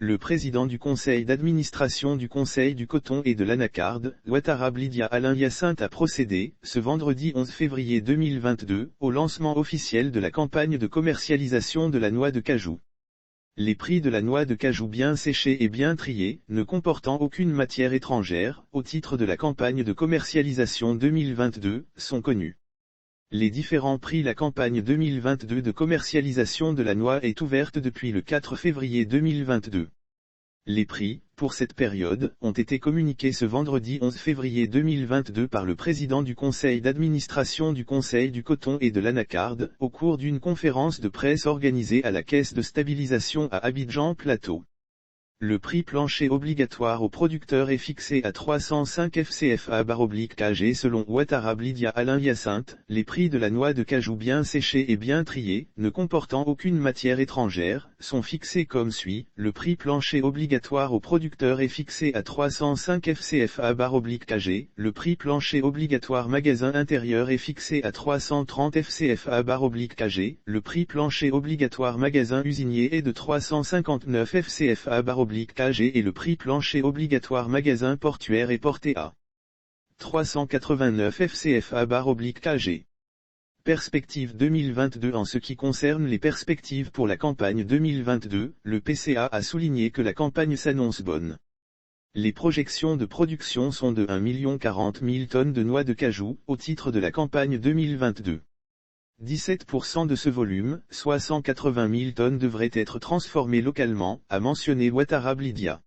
Le président du conseil d'administration du Conseil du coton et de l'anacarde, Ouattara Lydia Alain Hyacinthe a procédé, ce vendredi 11 février 2022, au lancement officiel de la campagne de commercialisation de la noix de cajou. Les prix de la noix de cajou bien séchée et bien triée, ne comportant aucune matière étrangère, au titre de la campagne de commercialisation 2022, sont connus. Les différents prix. La campagne 2022 de commercialisation de la noix est ouverte depuis le 4 février 2022. Les prix, pour cette période, ont été communiqués ce vendredi 11 février 2022 par le président du conseil d'administration du Conseil du coton et de l'anacarde, au cours d'une conférence de presse organisée à la Caisse de stabilisation à Abidjan Plateau. Le prix plancher obligatoire aux producteurs est fixé à 305 FCFA/kg selon Ouattara Lydia Alain Hyacinthe. Les prix de la noix de cajou bien séchée et bien triée, ne comportant aucune matière étrangère, sont fixés comme suit. Le prix plancher obligatoire aux producteurs est fixé à 305 FCFA/kg. Le prix plancher obligatoire magasin intérieur est fixé à 330 FCFA/kg. Le prix plancher obligatoire magasin usinier est de 359 FCFA/kg et le prix plancher obligatoire magasin portuaire est porté à 389 FCFA/kg. Perspectives 2022. En ce qui concerne les perspectives pour la campagne 2022, le PCA a souligné que la campagne s'annonce bonne. Les projections de production sont de 1 040 000 tonnes de noix de cajou, au titre de la campagne 2022. 17% de ce volume, soit 180 000 tonnes devraient être transformées localement, a mentionné Ouattara Lydia.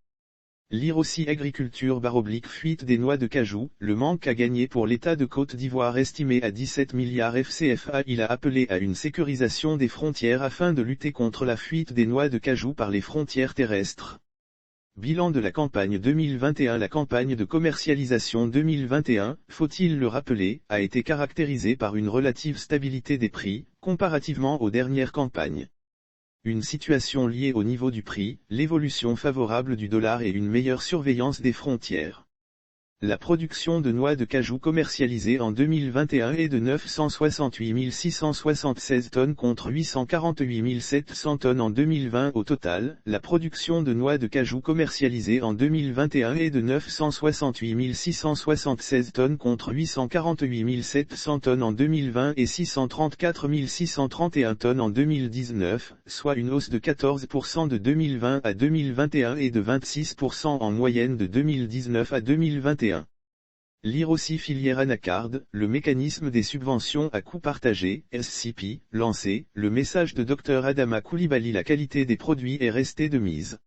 Lire aussi agriculture/fuite des noix de cajou, le manque à gagner pour l'État de Côte d'Ivoire estimé à 17 milliards FCFA. Il a appelé à une sécurisation des frontières afin de lutter contre la fuite des noix de cajou par les frontières terrestres. Bilan de la campagne 2021. La campagne de commercialisation 2021, faut-il le rappeler, a été caractérisée par une relative stabilité des prix, comparativement aux dernières campagnes. Une situation liée au niveau du prix, l'évolution favorable du dollar et une meilleure surveillance des frontières. La production de noix de cajou commercialisée en 2021 est de 968 676 tonnes contre 848 700 tonnes en 2020. Au total, la production de noix de cajou commercialisée en 2021 est de 968 676 tonnes contre 848 700 tonnes en 2020 et 634 631 tonnes en 2019, soit une hausse de 14% de 2020 à 2021 et de 26% en moyenne de 2019 à 2021. Lire aussi filière anacarde, le mécanisme des subventions à coût partagé, SCP, lancé, le message de Dr Adama Coulibaly. La qualité des produits est restée de mise.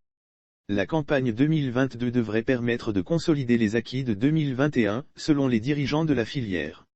La campagne 2022 devrait permettre de consolider les acquis de 2021, selon les dirigeants de la filière.